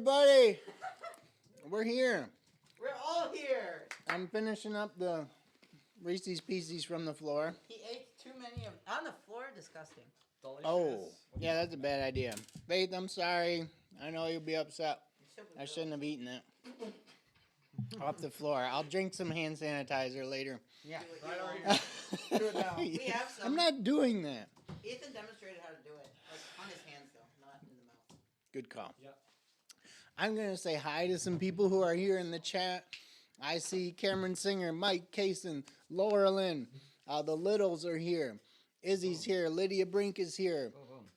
everybody. We're here. We're all here. I'm finishing up the Reese's Pieces from the floor. He ate too many of on the floor. Disgusting. Delicious. Oh, yeah, that's a bad idea. Faith, I'm sorry. I know you'll be upset. I shouldn't have eaten it. Off the floor. I'll drink some hand sanitizer later. Yeah. Do it now. We have some. I'm not doing that. Ethan demonstrated how to do it. Like on his hands though, not in the mouth. Good call. Yep. I'm going to say hi to some people who are here in the chat. I see Cameron Singer, Mike Kaysen, Laura Lynn. The Littles are here. Izzy's here. Lydia Brink is here.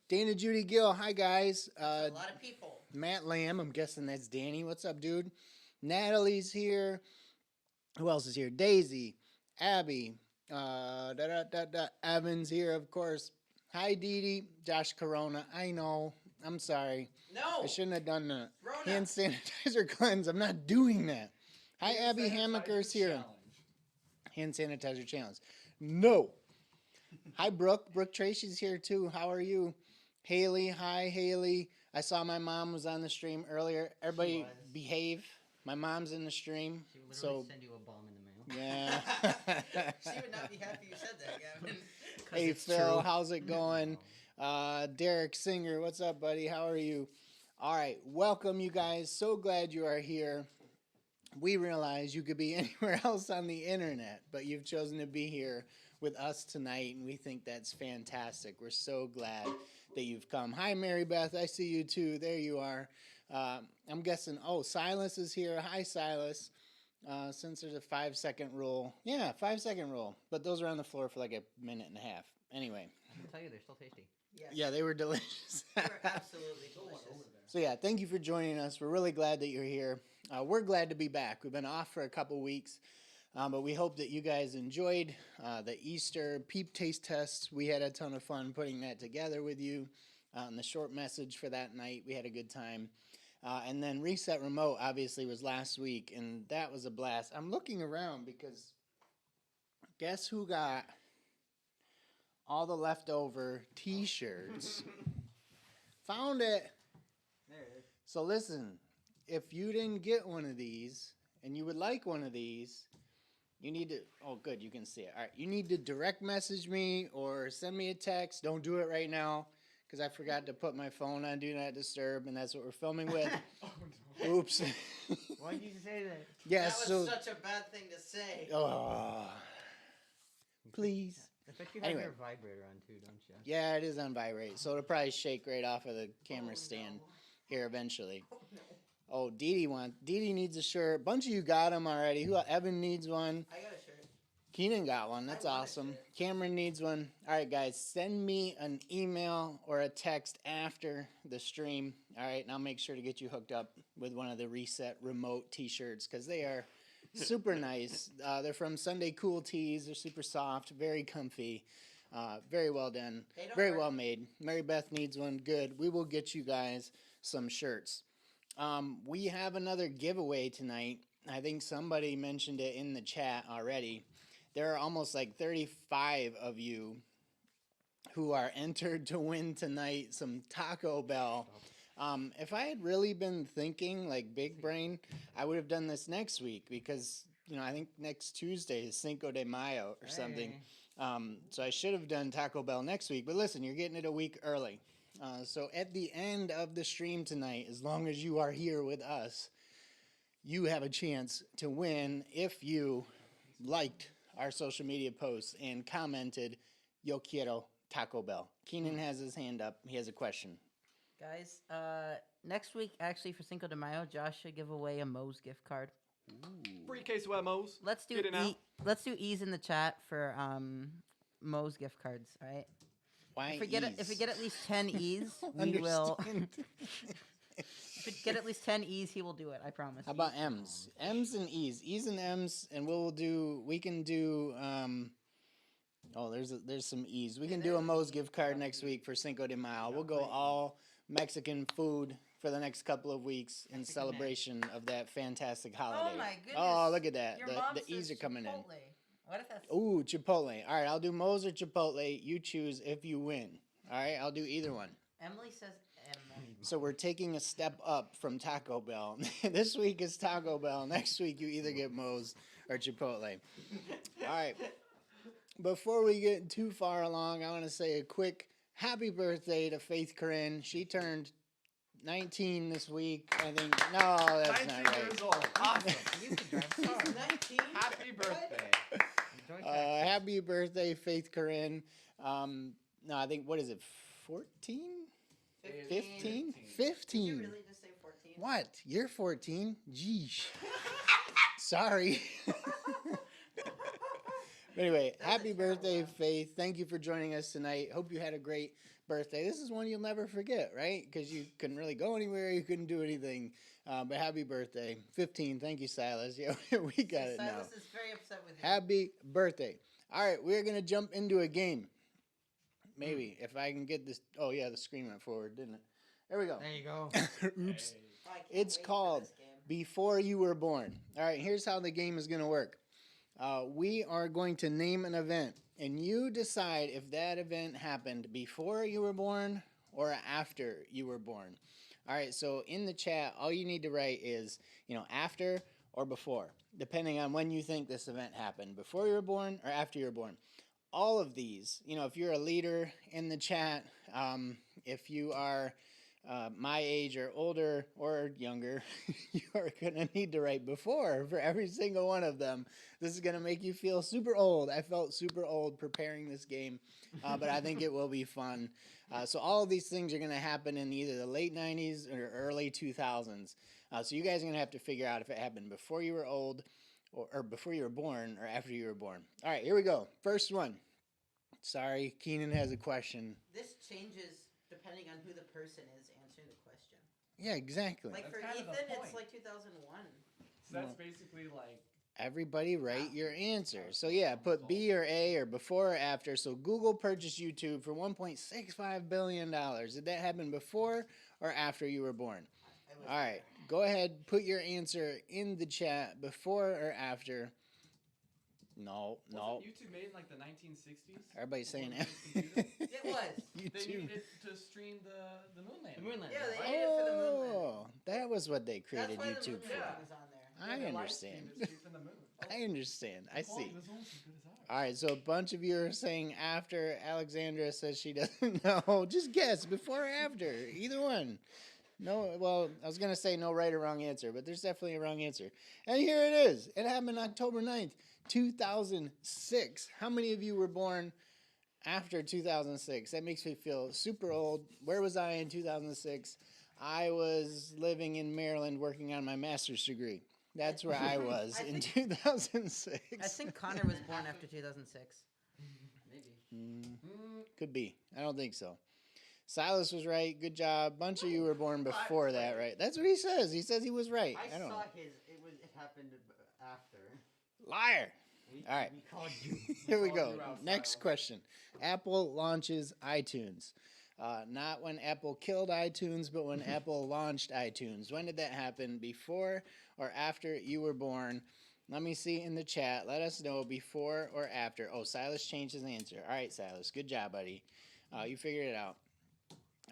Dana Judy Gill. Hi, guys. A lot of people. Matt Lamb. I'm guessing that's Danny. What's up, dude? Natalie's here. Who else is here? Daisy. Abby. Evan's here, of course. Hi, Dee Dee. Josh Corona. I know. I'm sorry. No. I shouldn't have done that. Rona. Hand sanitizer cleanse. I'm not doing that. Hi, Abby Hammaker's here. Hand sanitizer challenge. No. Hi, Brooke. Brooke Tracy's here too. How are you? Haley. Hi, Haley. I saw my mom was on the stream earlier. Everybody behave. My mom's in the stream. She would literally send you a bomb in the mail. Yeah. She would not be happy you said that, Gavin. Hey, Phil. How's it going? Derek Singer. What's up, buddy? How are you? All right. Welcome, you guys. So glad you are here. We realize you could be anywhere else on the internet, but you've chosen to be here with us tonight, and we think that's fantastic. We're so glad that you've come. Hi, Mary Beth. I see you too. There you are. I'm guessing, Silas is here. Hi, Silas. Since there's a 5-second rule. Yeah, 5-second rule. But those are on the floor for like a minute and a half. Anyway. I can tell you, they're still tasty. Yes. Yeah, they were delicious. They were absolutely delicious. So yeah, thank you for joining us. We're really glad that you're here. We're glad to be back. We've been off for a couple weeks, but we hope that you guys enjoyed the Easter peep taste test. We had a ton of fun putting that together with you. And the short message for that night, we had a good time. And then Reset Remote obviously was last week, and that was a blast. I'm looking around because guess who got all the leftover t-shirts? Found it. There it is. So listen, if you didn't get one of these and you would like one of these, you need to, oh good, you can see it. All right, you need to direct message me or send me a text. Don't do it right now because I forgot to put my phone on Do Not Disturb, and that's what we're filming with. Oh, no. Oops. Why did you say that? Yeah, That was such a bad thing to say. Oh, please. I bet you have Anyway. your vibrator on too, don't you? Yeah, it is on vibrate, so it'll probably shake right off of the camera stand here eventually. Oh, Dee Dee needs a shirt. A bunch of you got them already. Evan needs one. I got a shirt. Keenan got one. That's I want a awesome. shirt. Cameron needs one. All right, guys, send me an email or a text after the stream. All right, and I'll make sure to get you hooked up with one of the Reset Remote t-shirts because they are super nice. They're from Sunday Cool Tees. They're super soft, very comfy, very well done, They don't very hurt. well made. Mary Beth needs one. Good. We will get you guys some shirts. We have another giveaway tonight. I think somebody mentioned it in the chat already. There are almost like 35 of you who are entered to win tonight some Taco Bell. If I had really been thinking like big brain, I would have done this next week because, I think next Tuesday is Cinco de Mayo or something. So I should have done Taco Bell next week. But listen, you're getting it a week early. So at the end of the stream tonight, as long as you are here with us, you have a chance to win if you liked our social media posts and commented, "Yo quiero Taco Bell." Keenan has his hand up. He has a question. Guys, next week, actually, for Cinco de Mayo, Josh should give away a Moe's gift card. Free case of Mo's. Let's do Get it now. let's do E's in the chat for Moe's gift cards, all right? Why If we get at least 10 E's, we Understand. will. If we get at least 10 E's, he will do it. I promise. How about M's? M's and E's. E's and M's, and we can do, there's some E's. We can do a Moe's gift card next week for Cinco de Mayo. We'll go all Mexican food for the next couple of weeks in celebration of that fantastic holiday. Oh my goodness! Oh, look at that. Your mom The says E's are coming Chipotle. What if that's? Ooh, Chipotle. All right, I'll do Moe's or Chipotle. You choose if you win. All right, I'll do either one. Emily says So we're taking a step up from Taco Bell. This week is Taco Bell. Next week you either get Moe's or Chipotle. All right. Before we get too far along, I want to say a quick happy birthday to Faith Corinne. She turned 19 this week. I think. No, that's 19 not right. years old. Awesome. You used to drive cars. 19. Happy birthday. Enjoy taxes. Happy birthday, Faith Corinne. No, I think, what is it, 14? 15? 15. Did you really just say 14? What? You're 14? Geesh. Sorry. Anyway, happy birthday, Faith. Thank you for joining us tonight. Hope you had a great birthday. This is one you'll never forget, right? Because you couldn't really go anywhere. You couldn't do anything. But happy birthday. 15. Thank you, Silas. Yeah, we got it now. Silas is very upset with you. Happy birthday. All right, we're going to jump into a game. Maybe, if I can get this. Oh, yeah, the screen went forward, didn't it? There we go. There you go. Oops. Oh, I can't It's wait for called this game. Before You Were Born. All right, here's how the game is going to work. We are going to name an event, and you decide if that event happened before you were born or after you were born. All right, so in the chat, all you need to write is, after or before, depending on when you think this event happened, before you were born or after you were born. All of these, if you're a leader in the chat, if you are my age or older or younger, you are going to need to write before for every single one of them. This is going to make you feel super old. I felt super old preparing this game, but I think it will be fun. So all of these things are going to happen in either the late 90s or early 2000s. So you guys are going to have to figure out if it happened before you were old or before you were born or after you were born. All right, here we go. First one. Sorry, Keenan has a question. This changes depending on who the person is answering the question. Yeah, exactly. Like That's for kind of the Ethan, it's point. like 2001. So that's basically like Everybody write your answer. So yeah, put B or A or before or after. So Google purchased YouTube for $1.65 billion. Did that happen before or after you were born? All right, go ahead, put your answer in the chat, before or after. No. Wasn't YouTube made in like the 1960s? Everybody's saying Computer? It was. They YouTube. needed it to stream the moon landing. The moon landing. Yeah, they right? needed it for the moon landing. Oh, that was what they That's created why the YouTube moon for. landing was on there. I They live understand. streamed it straight from the moon. I understand. I The quality see. was almost as good as ours. All right, so a bunch of you are saying after. Alexandra says she doesn't know. Just guess, before or after. Either one. No, well, I was going to say no right or wrong answer, but there's definitely a wrong answer. And here it is. It happened October 9th, 2006. How many of you were born after 2006? That makes me feel super old. Where was I in 2006? I was living in Maryland working on my master's degree. That's where I was in 2006. I think Connor was born after 2006. Maybe. Could be. I don't think so. Silas was right. Good job. Bunch of you were born before that, right? That's what he says. He says he was right. I don't know. his. It happened after. Liar. All right. We called you. Here we called go. you out, Next Silas. question. Apple launches iTunes. Not when Apple killed iTunes, but when Apple launched iTunes. When did that happen? Before or after you were born? Let me see in the chat. Let us know before or after. Oh, Silas changed his answer. All right, Silas. Good job, buddy. You figured it out.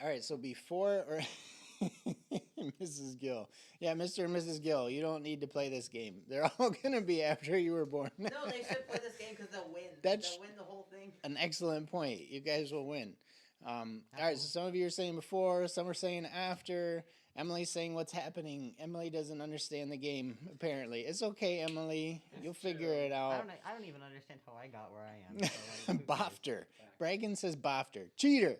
All right, so before or Mrs. Gill. Yeah, Mr. and Mrs. Gill, you don't need to play this game. They're all going to be after you were born. No, they should play this game because they'll win. That's- They'll win the whole thing. An excellent point. You guys will win. All right, so some of you are saying before, some are saying after. Emily's saying what's happening. Emily doesn't understand the game, apparently. It's okay, Emily. You'll figure it out. I don't even understand how I got where I am. So, like, Bofter. Bragan says Bofter. Cheater.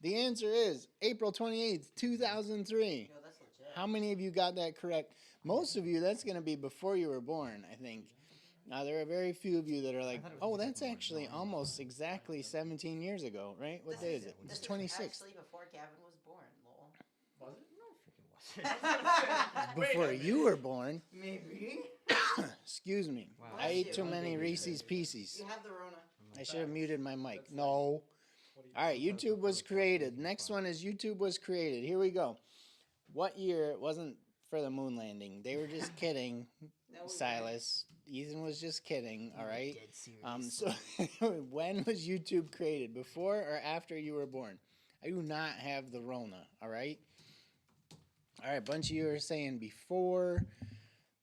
The answer is April 28th, 2003. Yo, that's legit. How many of you got that correct? Most of you, that's going to be before you were born, I think. Now, there are very few of you that are like, thought it was oh, before that's you were actually born. almost exactly 17 years ago, right? What This day is it? This It's 26th. actually before Gavin was born, lol. Was it? no freaking was. Wait a Before minute. you were born. Maybe. Excuse me. Wow. I ate too Bless many you. Reese's Pieces. You have the Rona. I should have muted my mic. That's No. What do you All right, think? YouTube was created. Next one is YouTube was created. Here we go. What year? It wasn't for the moon landing. They were just kidding, No, we Silas. Ethan was just kidding, all right? Dead serious. So when was YouTube created? Before or after you were born? I do not have the Rona, all right? All right, a bunch of you are saying before.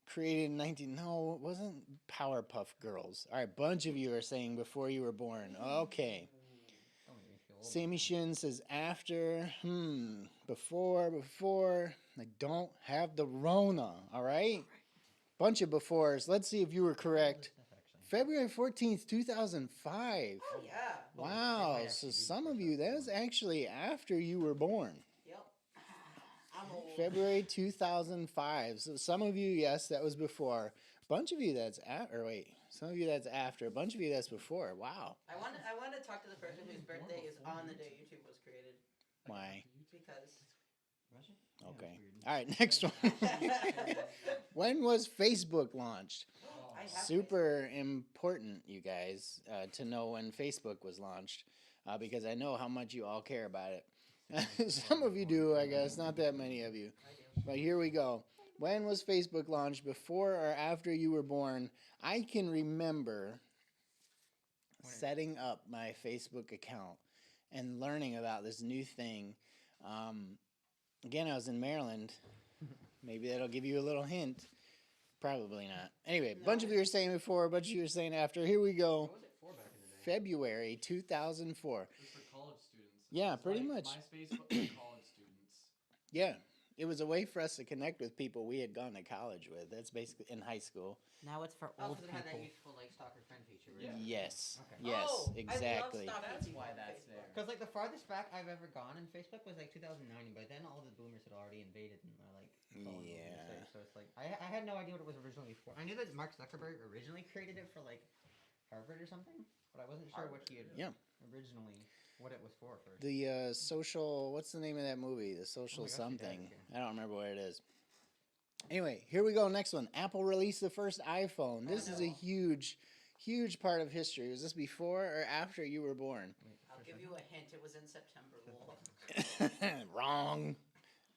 Created in 19. No, it wasn't Powerpuff Girls. All right, bunch of you are saying before you were born. Okay. Don't make me feel old. Sammy Shin says after. Before. I don't have the Rona. All right. Bunch of befores. Let's see if you were correct. Stuff, actually. February 14th, 2005. Oh yeah. Wow. might So actually be some before of you, that. that is actually after you were born. Yep. I'm old. February 2005. So some of you, yes, that was before. Bunch of you that's after. Wait, some of you that's after. A bunch of you that's before. Wow. I want to talk to the person whose birthday is on the day YouTube was created Why? because. Was it? Yeah, Okay. it's weird. All right, next one. When was Facebook launched? I have Super important, you guys, to know when Facebook was launched, because I know how much you all care about it. Some of you do, I guess. Not that many of you. I do. But here we go. When was Facebook launched? Before or after you were born? I can remember setting up my Facebook account and learning about this new thing. Again, I was in Maryland. Maybe that'll give you a little hint. Probably not. Anyway, a bunch of you are saying before, a bunch of you are saying after. Here we go. What was it for back in the day? February 2004. It was for college students. Yeah, It was pretty like much. MySpace, but for college students. Yeah. It was a way for us to connect with people we had gone to college with. That's basically in high school. Now it's for Oh, old so it had that people. useful like stalker friend feature, right? Yeah. Yes. Okay. Yes, Oh, exactly. I love That's stalking why people on that's Facebook. there. Because like the farthest back I've ever gone in Facebook was like 2009, but then all the boomers had already invaded and like. saw what it was gonna say. Yeah. So it's like I had no idea what it was originally for. I knew that Mark Zuckerberg originally created it for like Harvard or something, but I wasn't sure what he had Yeah. originally what it was for first. The social, what's the name of that movie? The social gosh, your dad something. is here. I don't remember what it is. Anyway, here we go. Next one. Apple released the first iPhone. This is a no. huge part of history. Was this before or after you were born? Wait, I'll first give one? you a hint. It was in September. Lol. Wrong.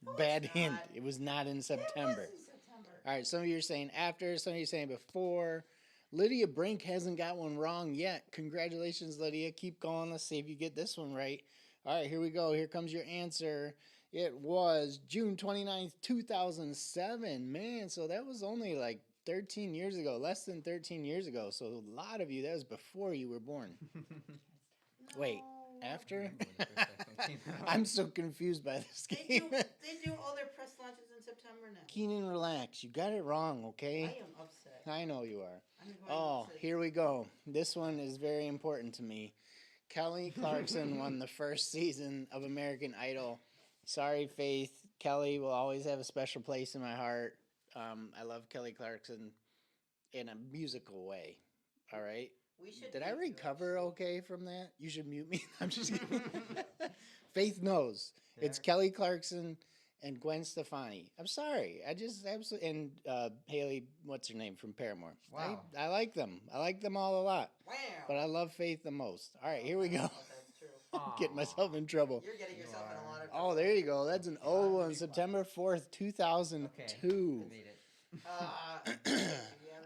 No, Bad it's hint. not. It was not in It September. was in September. All right, some of you are saying after, some of you are saying before. Lydia Brink hasn't got one wrong yet. Congratulations, Lydia. Keep going. Let's see if you get this one right. All right, here we go. Here comes your answer. It was June 29th, 2007. Man, so that was only like 13 years ago, less than 13 years ago. So a lot of you, that was before you were born. Wait, after? When the first iPhone came out. I'm so confused by this They game. do all their press launches in September now. Keenan, relax. You got it wrong, I okay? am upset. I know you are. I'm going Oh, to here we go. This one is very important to me. Kelly Clarkson won the first season of American Idol. Sorry, Faith. Kelly will always have a special place in my heart. I love Kelly Clarkson in a musical way. All right. We should Did I mute you, recover actually. okay from that? You should mute me. I'm just kidding. Faith knows. It's There. Kelly Clarkson and Gwen Stefani. I'm sorry. I just absolutely and Haley, what's her name from Paramore. Wow. I like them. I like them all a lot, Wow. but I love Faith the most. All right, here we go. Oh, that's true. I'm getting myself in trouble. You're getting yourself in a lot of Oh, trouble. there you go. That's an old one. September 4th, 2002. I made it. Do you have any-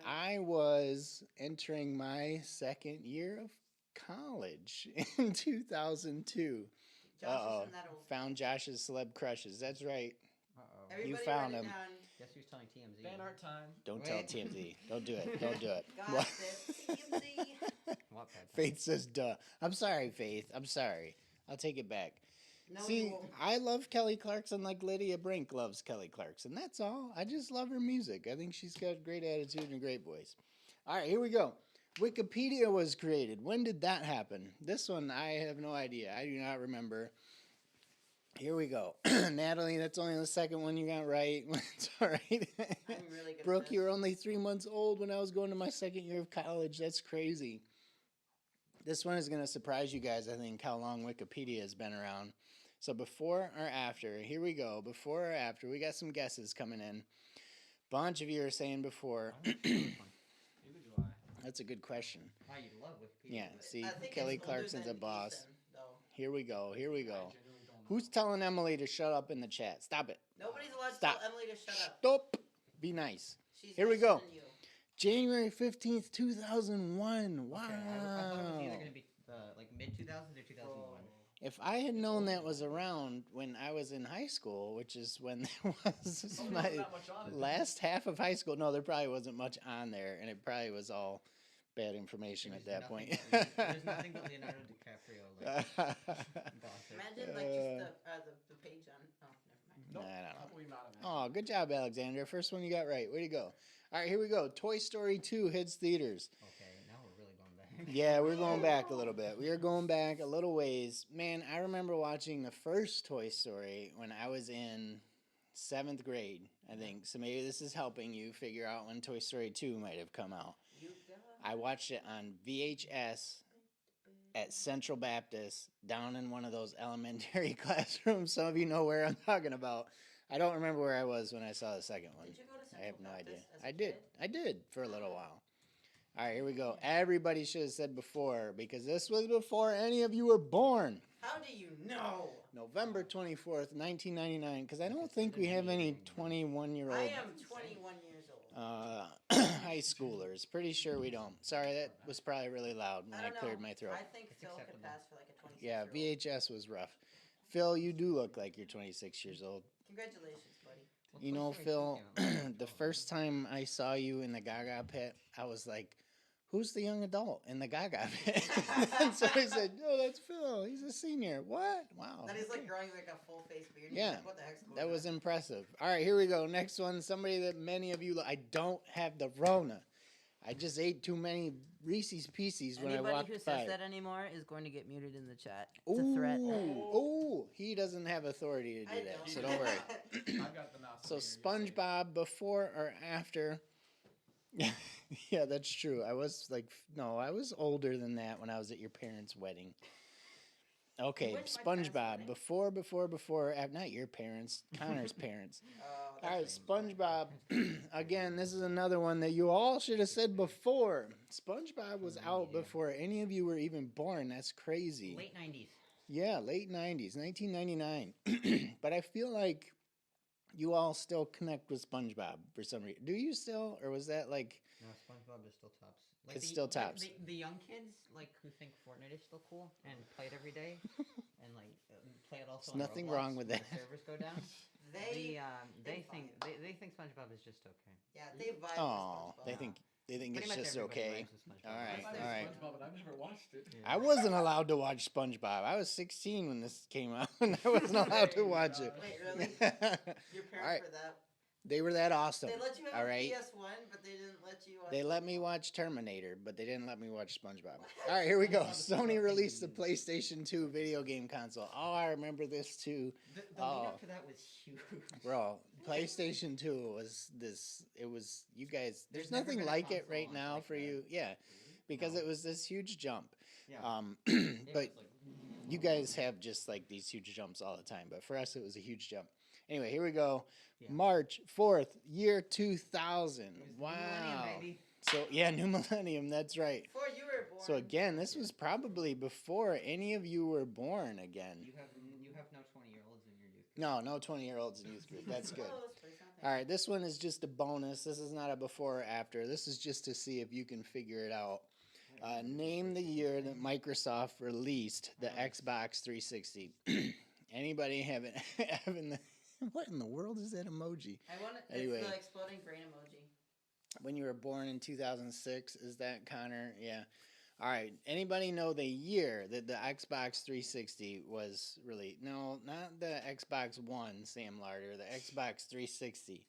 I was entering my second year of college in 2002. Josh Uh-oh. isn't that old. Found Josh's celeb crushes. That's right. Uh-oh. Everybody found write it him. down. Guess who's telling TMZ? Fan art time. Don't tell Wait. TMZ. Don't do it. Don't do it. God What? said TMZ. Wattpad time. Faith says, duh. I'm sorry, Faith. I'm sorry. I'll take it back. No, you See, won't. I love Kelly Clarkson like Lydia Brink loves Kelly Clarkson. That's all. I just love her music. I think she's got a great attitude and a great voice. All right, here we go. Wikipedia was created. When did that happen? This one, I have no idea. I do not remember. Here we go. Natalie, that's only the second one you got right. It's all right. I'm really good Brooke, at you were this. only 3 months old when I was going to my second year of college. That's crazy. This one is going to surprise you guys, I think, how long Wikipedia has been around. So before or after, here we go. Before or after, we got some guesses coming in. Bunch of you are saying before. I don't know which one. Neither do I. That's a good question. Oh, you love Wikipedia. Yeah, see, I think Kelly it's older Clarkson's a than boss. Ethan, though. Here we go. Here we I go. genuinely don't know. Who's telling Emily to shut up in the chat? Stop it. Nobody's allowed to Stop. tell Emily to shut up. Stop. Be nice. She's Here we nicer go. than you. January 15th, 2001. Wow. Okay, I thought it was either going to be like mid 2000s or 2001. If I had known that was around when I was in high school, which is when there was Probably my wasn't that much on it. last half of high school, no, there probably wasn't much on there, and it probably was all bad information It at was that point. nothing there's nothing but Leonardo DiCaprio gossip. Imagine like just the page on. Oh, never mind. Nope. I don't know. Probably not imagine. Oh, good job, Alexander. First one you got right. Way to go. All right, here we go. Toy Story 2 hits theaters. Okay, now we're really going back. Yeah, we're going back a little bit. We are going back a little ways. Man, I remember watching the first Toy Story when I was in 7th grade, I think. So maybe this is helping you figure out when Toy Story 2 might have come out. You go. I watched it on VHS at Central Baptist down in one of those elementary classrooms. Some of you know where I'm talking about. I don't remember where I was when I saw the second one. Did you go to Central I have no Baptist idea. as a I did. kid? I did for a little while. All right, here we go. Everybody should have said before because this was before any of you were born. How do you know? November 24th, 1999, because I don't think we have any 21-year-old I am 21 years old. high schoolers. Pretty sure we don't. Sorry, that was probably really loud when I, don't know. cleared my throat. I think It's Phil could acceptable. pass for like a 26 Yeah, year old. VHS was rough. Phil, you do look like you're 26 years old. Congratulations, buddy. Well, You Toy know, Story Phil, 2 came out. the first time I saw you in the Gaga pit, I was like, who's the young adult in the Gaga pit? And somebody said, oh, that's Phil. He's a senior. What? Wow. Then he's like okay. growing like a full face beard. and Yeah, he's like, what the heck's going That on? was impressive. All right, here we go. Next one. Somebody that many of you, I don't have the Rona. I just ate too many Reese's Pieces when I Anybody walked who says by. that anymore is going to get muted in the chat. It's a threat. Ooh, he doesn't have authority to do I that, don't. so don't worry. I've got the mouse. So finger, you're safe. SpongeBob before or after? Yeah, that's true. I was like, no, I was older than that when I was at your parents' wedding. Okay, went to my parents' SpongeBob wedding? before, not your parents, Connor's parents. Oh, All right, that's SpongeBob. Again, this is another one that you all should have said before. SpongeBob was out before any of you were even born. That's crazy. Late 90s. Yeah, late 90s, 1999. But I feel like you all still connect with SpongeBob for some reason. Do you still? Or was that like. No, SpongeBob is still tops. It's still tops. The young kids like who think Fortnite is still cool and play it every day, and like play it also. There's on nothing Roblox wrong with when that. The servers go down. They They think SpongeBob is just okay. yeah, they vibe Oh, with SpongeBob. they think Pretty it's much just everybody okay. vibes with SpongeBob. All right, I all like right. SpongeBob, but I've never watched it. I wasn't allowed to watch SpongeBob. I was 16 when this came out, and I wasn't allowed to watch it. Wait, really? Your parents Alright. were that? They were that awesome. They let you have all a right. PS1, but they didn't let you watch. They let me watch Terminator, but they didn't let me watch SpongeBob. All right, here we go. Sony released the PlayStation 2 video game console. Oh, I remember this too. The Oh. lead up to that was huge. Bro, PlayStation 2 was this. It was, you guys, there's never nothing been a like it console right now like for that. you. Yeah, because No. it was this huge jump. Yeah. But It was like, you guys have just like these huge jumps all the time. But for us, it was a huge jump. Anyway, here we go. Yeah. March 4th, year 2000. It was the Wow. millennium, baby. So, yeah, new millennium. That's right. Before you were born. So, again, this was probably before any of you were born again. You have no 20-year-olds in your youth. No, no 20-year-olds in youth group. That's good. Oh, let's play something. All right, this one is just a bonus. This is not a before or after. This is just to see if you can figure it out. Name the year that Microsoft released the Xbox 360. Anybody have it? Having the, what in the world is that emoji? I want it. Anyway. It's the exploding brain emoji. When you were born in 2006, is that Connor? Yeah. All right. Anybody know the year that the Xbox 360 was really? No, not the Xbox One, Sam Larder. The Xbox 360.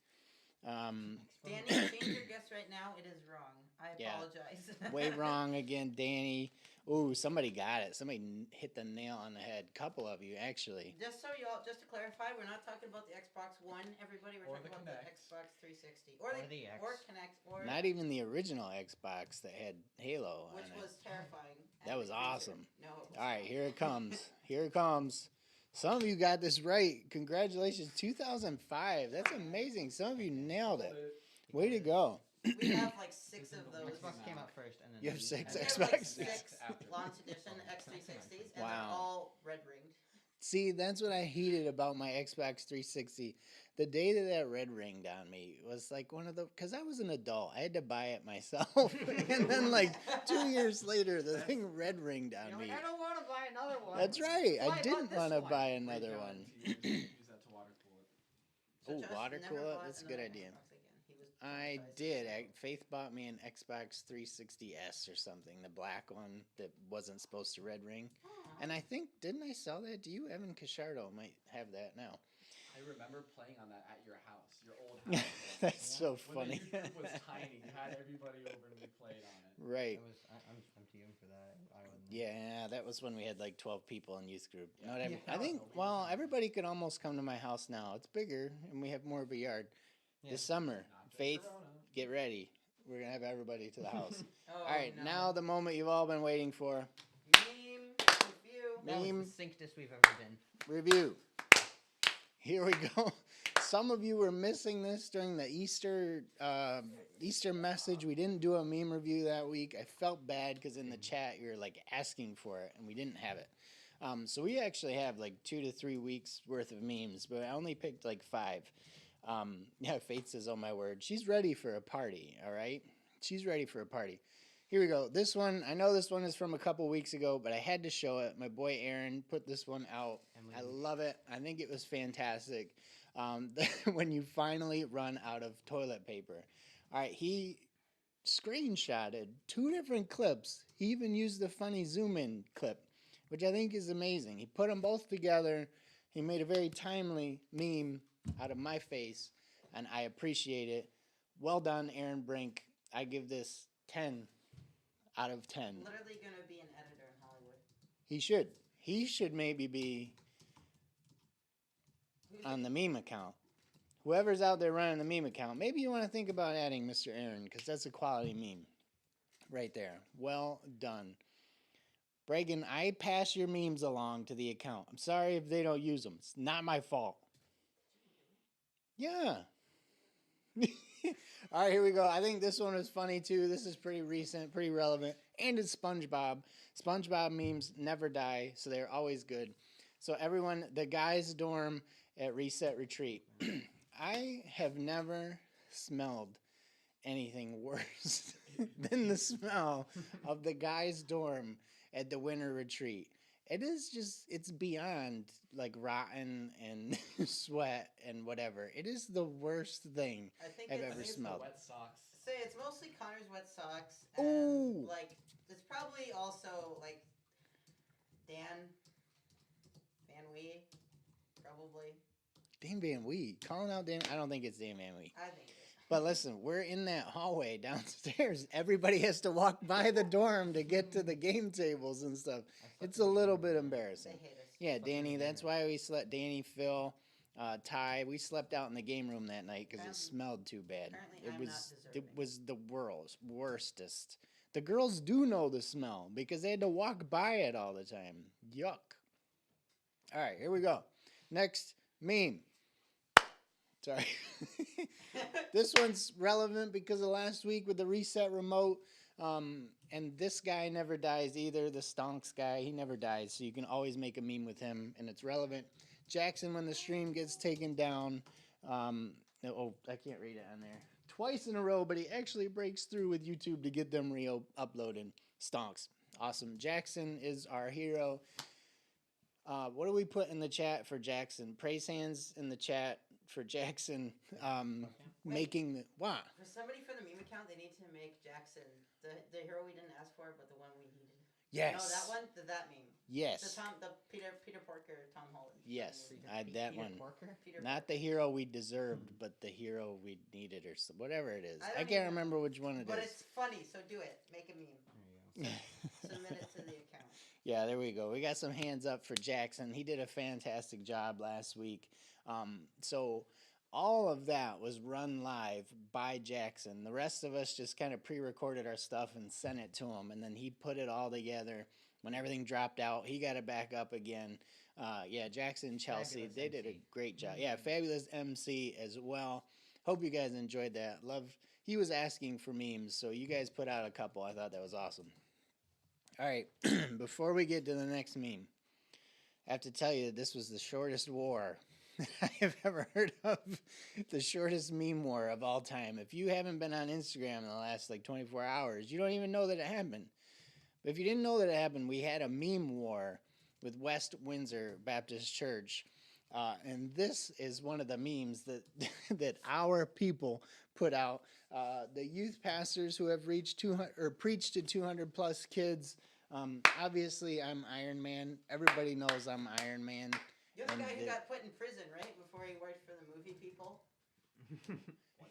Danny, change your guess right now. It is wrong. I Yeah. apologize. Way wrong again, Danny. Ooh, somebody got it. Somebody hit the nail on the head. Couple of you, actually. Just so just to clarify, we're not talking about the Xbox One. Everybody, we're Or talking the about Kinect. the Xbox 360 Or the X. or Kinect or Not even the original Xbox that had Halo on which it. was terrifying. That and was the freezer. awesome. No. It was All right, not. here it comes. Here it comes. Some of you got this right. Congratulations. 2005. That's amazing. Some of you nailed it. Way to go. We have like 6 of those. Xbox came out first, and then You have the- six We and- have like Xbox. 6 After. launch edition X360s, and Wow. they're all red ringed. See, that's what I hated about my Xbox 360. The day that red ringed on me was like one of the, because I was an adult. I had to buy it myself. And then, like, 2 years later, the thing red ringed on You're me. like, I don't want to buy another one. That's right. Well, I I didn't bought this want to one. buy Wait, another John, one. use that to water cool it. So Oh, Josh water never cool it? bought That's a good another idea. Xbox again. He was I traumatized, did. so- Faith bought me an Xbox 360S or something, the black one that wasn't supposed to red ring. Aw. And I think, didn't I sell that to you? Evan Cashardo might have that now. I remember playing on that at your house, your old house. That's so When funny. the youth group was tiny, you had everybody over and we played on it. Right. I'm too young for that. I wouldn't. Yeah, that was when we had like 12 people in youth group. Yeah. Not every, Yeah. I think, No, we well, used to- everybody could almost come to my house now. It's bigger and we have more of a yard. Yeah. This summer, Not just Faith, Corona. get ready. We're going to have everybody to the house. Oh, All right, no. now the moment you've all been waiting for. Meme review. That was Meme. the sinkest we've ever been. Review. Here we go. Some of you were missing this during the Easter message. We didn't do a meme review that week. I felt bad because in the chat you were like asking for it, and we didn't have it. So we actually have like 2 to 3 weeks worth of memes, but I only picked like 5. Yeah, Faith says, "Oh my word, she's ready for a party." All right, she's ready for a party. Here we go. This one, I know this one is from a couple weeks ago, but I had to show it. My boy Aaron put this one out. I love it. I think it was fantastic. When you finally run out of toilet paper. All right, he screenshotted 2 different clips. He even used the funny zoom in clip, which I think is amazing. He put them both together. He made a very timely meme out of my face, and I appreciate it. Well done, Aaron Brink. I give this 10 out of 10. Literally gonna be an editor in Hollywood. He should. He should maybe be on the meme account. Whoever's out there running the meme account, maybe you want to think about adding Mr. Aaron, because that's a quality meme right there. Well done. Bregan, I pass your memes along to the account. I'm sorry if they don't use them. It's not my fault. Yeah. All right, here we go. I think this one was funny too. This is pretty recent, pretty relevant. And it's SpongeBob. SpongeBob memes never die, so they're always good. So everyone, the guys' dorm at Reset Retreat. I have never smelled anything worse than the smell of the guys' dorm at the winter retreat. It is just, it's beyond like rotten and sweat and whatever. It is the worst thing I think I've it's, ever I think it's smelled. the wet socks. say it's mostly Connor's wet socks. And Ooh. like it's probably also like Dan Van Wee, probably. Dan Van Wee. Calling out Dan, I don't think it's Dan Van Wee. I think it is. But listen, we're in that hallway downstairs. Everybody has to walk by the dorm to get to the game tables and stuff. It's a little bit They embarrassing. hate us. Yeah, Danny, that's why we slept. Danny, Phil, Ty, we slept out in the game room that night because it Apparently- smelled too bad. apparently It I'm was not it deserving. was the worstest. The girls do know the smell because they had to walk by it all the time. Yuck. All right, here we go. Next meme. Sorry. This one's relevant because of last week with the reset remote. And this guy never dies either. The Stonks guy, he never dies. So you can always make a meme with him, and it's relevant. Jackson, when the stream gets taken down, oh, I can't read it on there. Twice in a row, but he actually breaks through with YouTube to get them re-uploaded. Stonks. Awesome. Jackson is our hero. What do we put in the chat for Jackson? Praise hands in the chat for Jackson making the... What? For somebody for the meme account, they need to make Jackson the hero we didn't ask for, but the one we needed. Yes. No, that one, that meme. Yes. The Peter Porker, Tom Holland. Yes. Meme. That Peter one. Porker? Peter Not the hero we deserved, but the hero we needed, or whatever it is. I I don't can't even remember which one it But is. it's funny, so do it. Make a meme. There you go. Submit it to the account. Yeah, there we go. We got some hands up for Jackson. He did a fantastic job last week. So all of that was run live by Jackson. The rest of us just kind of pre-recorded our stuff and sent it to him, and then he put it all together. When everything dropped out, he got it back up again. Yeah, Jackson and Chelsea, Fabulous they did a MC. great job. Yeah, fabulous MC as well. Hope you guys enjoyed that. He was asking for memes, so you guys put out a couple. I thought that was awesome. All right, before we get to the next meme, I have to tell you, this was the shortest war I have ever heard of. The shortest meme war of all time. If you haven't been on Instagram in the last like 24 hours, you don't even know that it happened. But if you didn't know that it happened, we had a meme war with West Windsor Baptist Church. And this is one of the memes that that our people put out. The youth pastors who have reached 200 or preached to 200 plus kids. Obviously, I'm Iron Man. Everybody knows I'm Iron Man. You're the And guy who the- got put in prison, right? Before he worked for the movie people.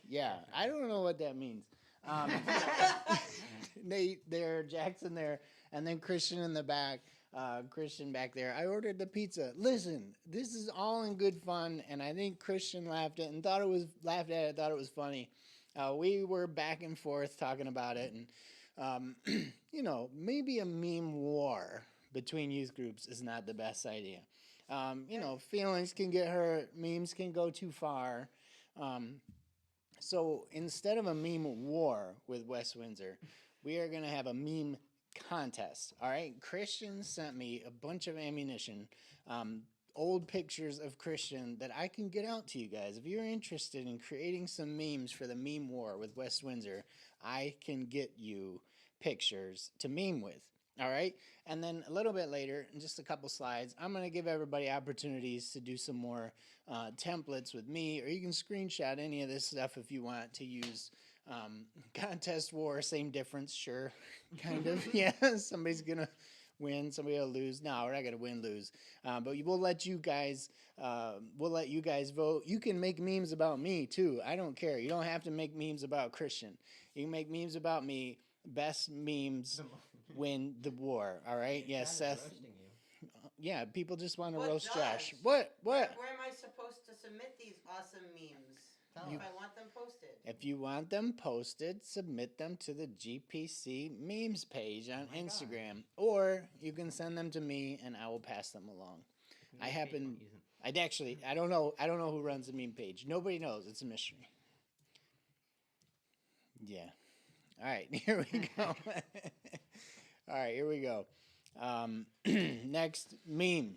Yeah, I don't know what that means. Nate there, Jackson there, and then Christian in the back. Christian back there. I ordered the pizza. Listen, this is all in good fun, and I think Christian laughed at it, thought it was funny. We were back and forth talking about it, and maybe a meme war between youth groups is not the best idea. Feelings can get hurt, memes can go too far. So instead of a meme war with West Windsor, we are going to have a meme contest. All right. Christian sent me a bunch of ammunition, old pictures of Christian that I can get out to you guys. If you're interested in creating some memes for the meme war with West Windsor, I can get you pictures to meme with. All right. And then a little bit later, in just a couple slides, I'm going to give everybody opportunities to do some more templates with me, or you can screenshot any of this stuff if you want to use. Contest war, same difference, sure, kind of. Yeah, somebody's gonna win, somebody will lose. No, we're not gonna win, lose. But we'll let you guys. We'll let you guys vote. You can make memes about me too. I don't care. You don't have to make memes about Christian. You can make memes about me. Best memes win the war. All right. Yeah, Seth. Yeah, people just want to What roast does? Josh. What? Where am I supposed to submit these awesome memes? You- If I want them posted. If you want them posted, submit them to the GPC memes page on my God. Instagram, or you can send them to me and I will pass them along. I happen- I don't know who runs the meme page. Nobody knows. It's a mystery. Yeah. All right, here we go. All right, here we go. Next meme.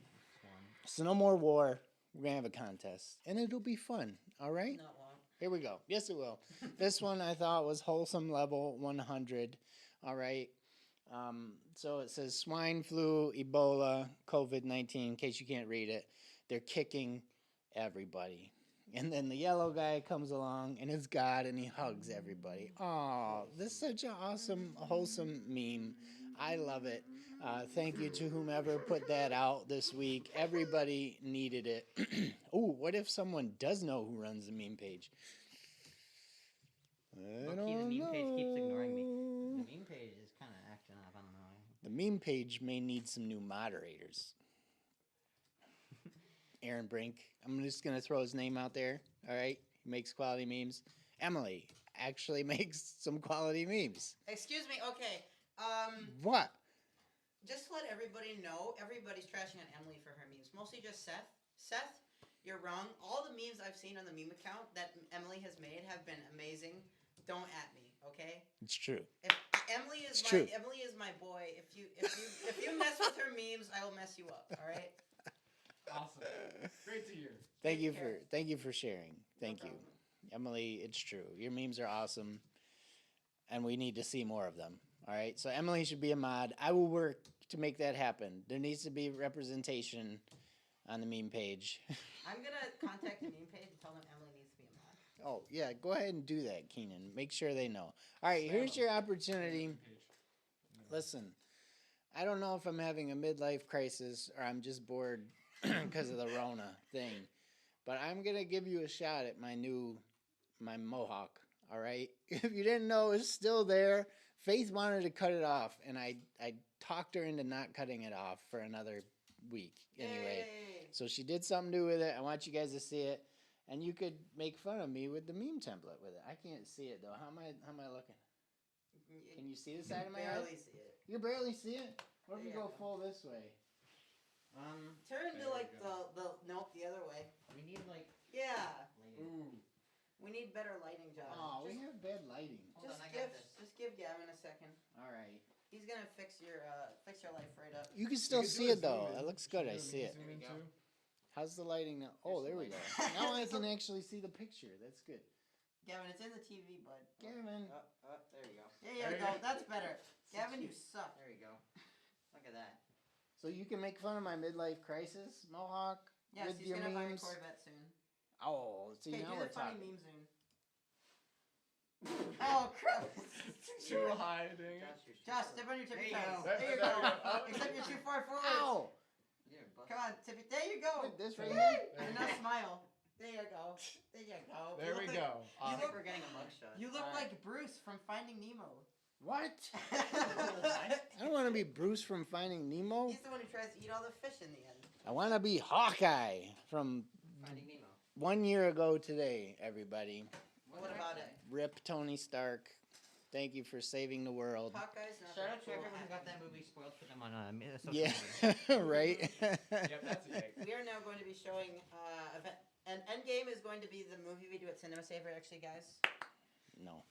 So no more war. We're gonna have a contest, and it'll be fun. All right. Not long. Here we go. Yes, it will. This one I thought was wholesome level 100. All right. So it says swine flu, Ebola, COVID-19. In case you can't read it, they're kicking everybody. And then the yellow guy comes along and it's God and he hugs everybody. Oh, this is such an awesome, wholesome meme. I love it. Thank you to whomever put that out this week. Everybody needed it. Oh, what if someone does know who runs the meme page? I Low-key, don't the meme page keeps ignoring me. know. The meme page is kind of acting up. I don't know. The meme page may need some new moderators. Aaron Brink. I'm just going to throw his name out there. All right. He makes quality memes. Emily actually makes some quality memes. Excuse me. Okay. What? Just to let everybody know, everybody's trashing on Emily for her memes. Mostly just Seth. Seth, you're wrong. All the memes I've seen on the meme account that Emily has made have been amazing. Don't at me, okay? It's true. If Emily is It's true. Emily is my boy. If you mess with her memes, I will mess you up. All right. Awesome. Great to hear. Thank you Take for sharing. Thank you. problem. Emily, it's true. Your memes are awesome. And we need to see more of them. All right. So Emily should be a mod. I will work to make that happen. There needs to be representation on the meme page. I'm gonna contact the meme page and tell them Emily needs to be a mod. Oh, yeah, go ahead and do that, Keenan. Make sure they know. All right, here's your opportunity. Listen, I don't know if I'm having a midlife crisis or I'm just bored because of the Rona thing, but I'm going to give you a shot at my mohawk, all right? If you didn't know, it's still there. Faith wanted to cut it off, and I talked her into not cutting it off for another week anyway. Yay. So she did something new with it. I want you guys to see it. And you could make fun of me with the meme template with it. I can't see it though. How am I looking? Can you see the side of my eye? Barely see it. You barely see it? What if we Yeah. go full this way? Turn to There like we go. the other way. We need like. Yeah. Ooh. We need better lighting, Josh. Oh, we just, have bad lighting. Hold on, I got this. just give Gavin a second. All right. He's gonna fix your life right up. You can still You can do see a it though. zoom in. It looks Should good. we I do a see it. zoom There in we go. too? How's the lighting now? Oh, there we go. lighting. Now I can actually see the picture. That's good. Gavin, it's in the TV, bud. Gavin. There you go. There you There you go. go. That's better. Gavin, you suck. There you go. Look at that. So you can make fun of my midlife crisis, Mohawk, Yes, with he's your gonna buy a memes. Corvette soon. Oh, see Okay, now do we're the funny talking. meme soon. Oh crap! Too high, dang it. Josh, step on your tippy There you toes. go. There you There go. you go. Oh. Except you're too far forward. Ow! You're busted. Come on, tippy. There you go. Wait, this right Woo! here? And now smile. There you go. There you go. There we go. I Awesome. think we're getting a mugshot. You look Alright. like Bruce from Finding Nemo. What? I don't want to be Bruce from Finding Nemo. He's the one who tries to eat all the fish in the end. I want to be Hawkeye from Finding Nemo. 1 year ago today, everybody. What about it? Rip Tony Stark. Thank you for saving the world. Hawkeye's not Shout that out to cool. everyone who got that movie spoiled for them on social Yeah, media. right? Yep, that's a yay. We are now going to be showing and Endgame is going to be the movie we do at Cinema Saver, actually, guys. No.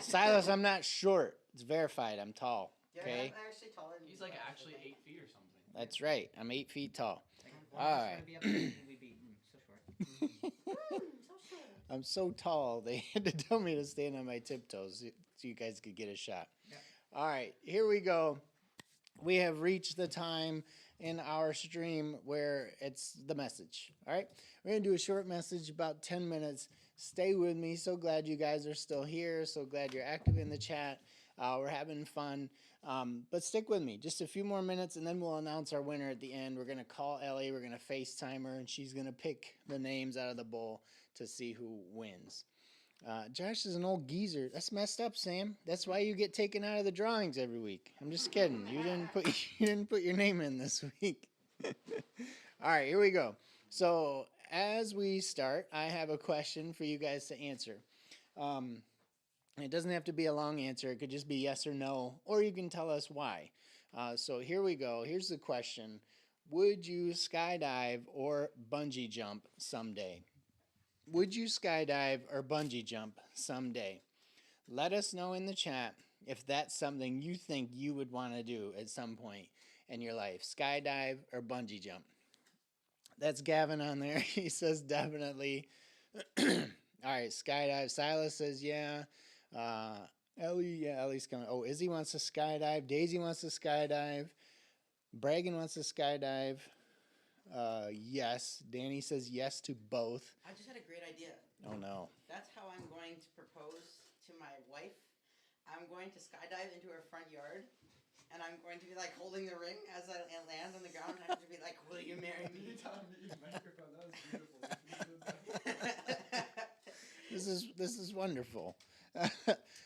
Silas, I'm not short. It's verified. I'm tall. Yeah, Okay? I'm actually taller than He's you, like guys, actually I think. 8 feet or something. That's right. I'm 8 feet tall. One of us Alright. gonna be up there and we'd be so short. So short. I'm so tall, they had to tell me to stand on my tiptoes so you guys could get a shot. Yep. All right, here we go. We have reached the time in our stream where it's the message. All right, we're going to do a short message, about 10 minutes. Stay with me. So glad you guys are still here. So glad you're active in the chat. We're having fun. But stick with me. Just a few more minutes, and then we'll announce our winner at the end. We're going to call Ellie. We're going to FaceTime her, and she's going to pick the names out of the bowl to see who wins. Josh is an old geezer. That's messed up, Sam. That's why you get taken out of the drawings every week. I'm just kidding. You didn't put your name in this week. All right, here we go. So as we start, I have a question for you guys to answer. It doesn't have to be a long answer. It could just be yes or no, or you can tell us why. So here we go. Here's the question. Would you skydive or bungee jump someday? Would you skydive or bungee jump someday? Let us know in the chat if that's something you think you would want to do at some point in your life. Skydive or bungee jump. That's Gavin on there. He says definitely. All right, skydive. Silas says yeah. Ellie's coming. Oh, Izzy wants to skydive. Daisy wants to skydive. Bragan wants to skydive. Yes. Danny says yes to both. I just had a great idea. Oh no. That's how I'm going to propose to my wife. I'm going to skydive into her front yard, and I'm going to be like holding the ring as I land on the ground. And I have to be like, "Will you marry me?" Microphone, that was beautiful. This is wonderful.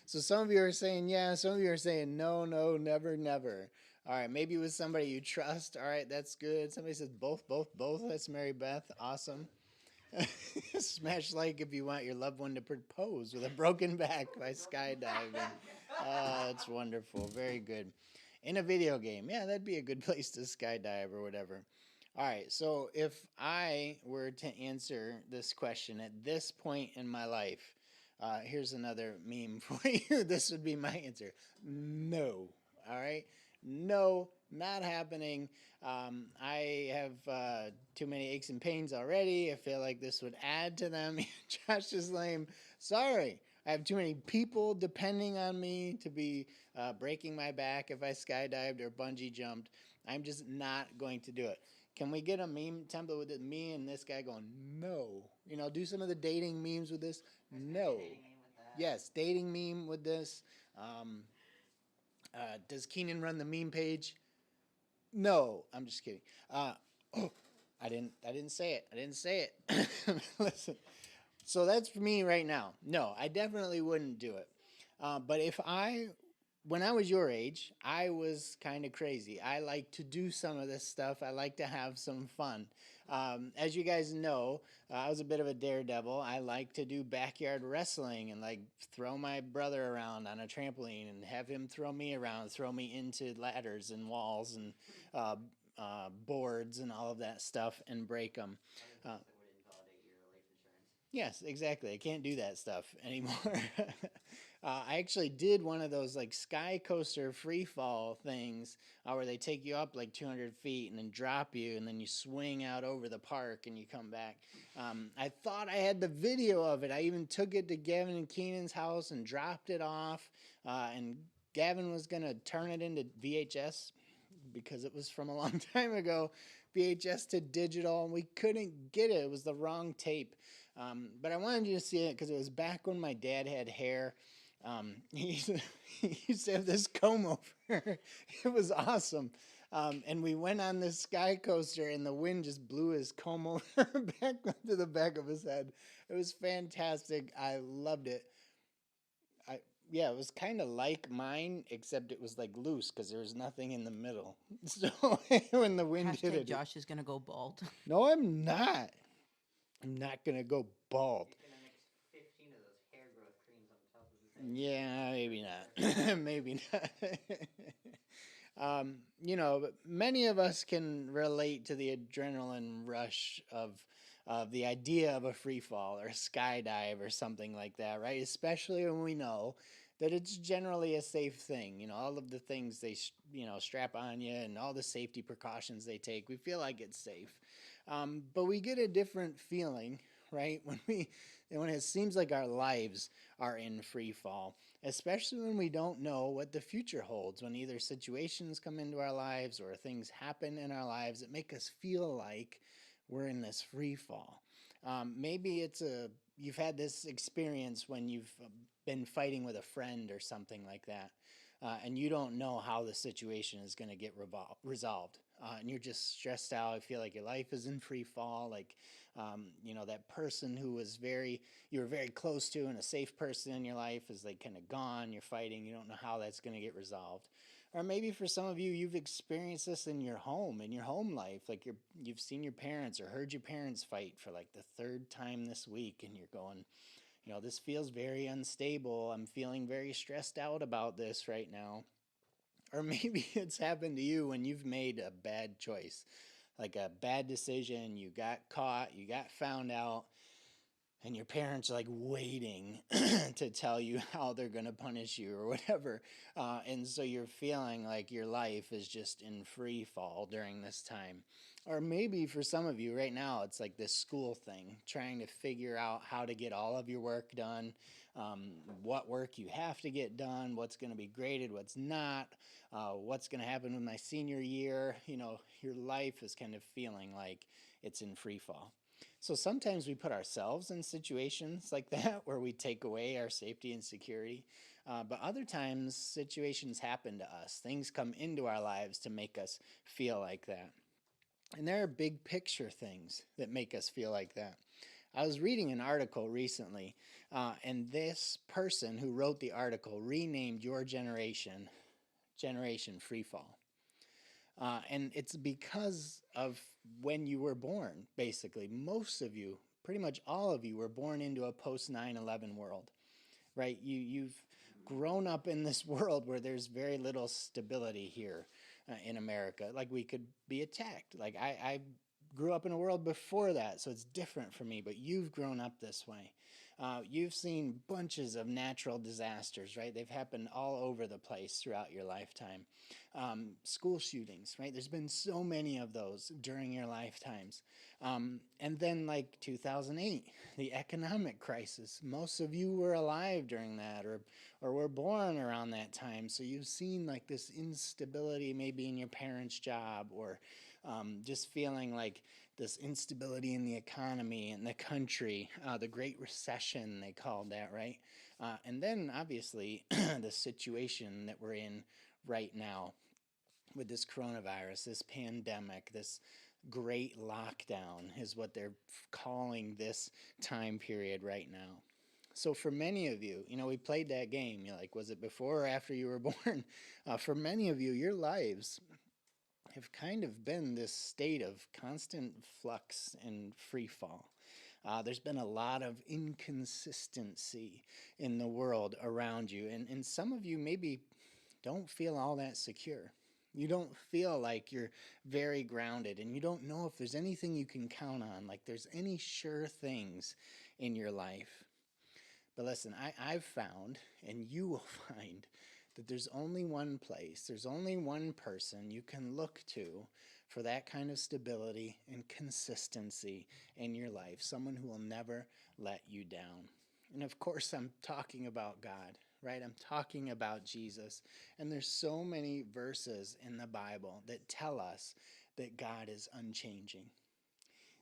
So some of you are saying yeah, some of you are saying no, never, never. All right, maybe with somebody you trust. All right, that's good. Somebody says both. That's Mary Beth. Awesome. Smash like if you want your loved one to propose with a broken back by skydiving. That's wonderful. Very good. In a video game. Yeah, that'd be a good place to skydive or whatever. All right, so if I were to answer this question at this point in my life, here's another meme for you. This would be my answer. No. All right? No, not happening. I have too many aches and pains already. I feel like this would add to them. Josh is lame. Sorry. I have too many people depending on me to be breaking my back if I skydived or bungee jumped. I'm just not going to do it. Can we get a meme template with it? Me and this guy going, no. You know, do some of the dating memes with this? No. Yes, dating meme with this. Does Keenan run the meme page? No, I'm just kidding. I didn't say it. I didn't say it. Listen. So that's for me right now. No, I definitely wouldn't do it. But when I was your age, I was kind of crazy. I like to do some of this stuff. I like to have some fun. As you guys know, I was a bit of a daredevil. I like to do backyard wrestling and like throw my brother around on a trampoline and have him throw me around, throw me into ladders and walls and boards and all of that stuff and break them. That would invalidate your life insurance. Yes, exactly. I can't do that stuff anymore. I actually did one of those like sky coaster free fall things where they take you up like 200 feet and then drop you, and then you swing out over the park and you come back. I thought I had the video of it. I even took it to Gavin and Keenan's house and dropped it off. And Gavin was going to turn it into VHS because it was from a long time ago, VHS to digital, and we couldn't get it. It was the wrong tape. But I wanted you to see it because it was back when my dad had hair. He used to have this comb over. It was awesome. And we went on this sky coaster, and the wind just blew his comb over back onto the back of his head. It was fantastic. I loved it. Yeah, it was kind of like mine, except it was like loose because there was nothing in the middle. So when the wind hit Hashtag it, Josh is gonna go bald. no, I'm not. I'm not gonna go bald. He's gonna mix 15 of those hair growth creams on top of his head. Yeah, maybe not. Maybe not. But many of us can relate to the adrenaline rush of the idea of a free fall or a skydive or something like that, right? Especially when we know that it's generally a safe thing. All of the things they strap on you and all the safety precautions they take, we feel like it's safe. But we get a different feeling, right, when it seems like our lives are in free fall, especially when we don't know what the future holds, when either situations come into our lives or things happen in our lives that make us feel like we're in this free fall. Maybe you've had this experience when you've been fighting with a friend or something like that, and you don't know how the situation is going to get resolved. And you're just stressed out. I feel like your life is in free fall. Like, that person who you were very close to and a safe person in your life is like kind of gone. You're fighting. You don't know how that's going to get resolved. Or maybe for some of you, you've experienced this in your home life. Like you've seen your parents or heard your parents fight for like the third time this week, and you're going, this feels very unstable. I'm feeling very stressed out about this right now. Or maybe it's happened to you when you've made a bad choice, like a bad decision. You got caught, you got found out, and your parents are like waiting to tell you how they're going to punish you or whatever. And so you're feeling like your life is just in free fall during this time. Or maybe for some of you right now, it's like this school thing, trying to figure out how to get all of your work done, what work you have to get done, what's going to be graded, what's not, what's going to happen with my senior year. Your life is kind of feeling like it's in free fall. So sometimes we put ourselves in situations like that where we take away our safety and security. But other times situations happen to us. Things come into our lives to make us feel like that. And there are big picture things that make us feel like that. I was reading an article recently, and this person who wrote the article renamed your Generation Freefall. And it's because of when you were born, basically. Most of you, pretty much all of you, were born into a post 9/11 world, right? You've grown up in this world where there's very little stability here in America. Like, we could be attacked. Like, I grew up in a world before that, so it's different for me, but you've grown up this way. You've seen bunches of natural disasters, right? They've happened all over the place throughout your lifetime. School shootings, right? There's been so many of those during your lifetimes. And then like 2008, the economic crisis. Most of you were alive during that or were born around that time. So you've seen like this instability maybe in your parents' job, or just feeling like this instability in the economy and the country, the Great Recession, they called that, right? And then obviously the situation that we're in right now with this coronavirus, this pandemic, this great lockdown is what they're calling this time period right now. So for many of you, we played that game. You're like, was it before or after you were born? For many of you, your lives have kind of been this state of constant flux and free fall. There's been a lot of inconsistency in the world around you, and some of you maybe don't feel all that secure. You don't feel like you're very grounded, and you don't know if there's anything you can count on, like there's any sure things in your life. But listen, I've found, and you will find, that there's only one place, there's only one person you can look to for that kind of stability and consistency in your life, someone who will never let you down. And of course, I'm talking about God, right? I'm talking about Jesus. And there's so many verses in the Bible that tell us that God is unchanging,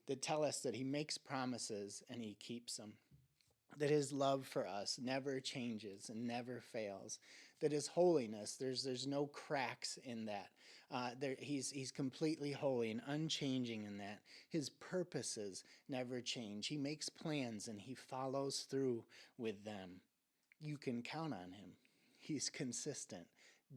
that tell us that he makes promises and he keeps them, that his love for us never changes and never fails, that his holiness, there's no cracks in that. He's completely holy and unchanging in that. His purposes never change. He makes plans and he follows through with them. You can count on him. He's consistent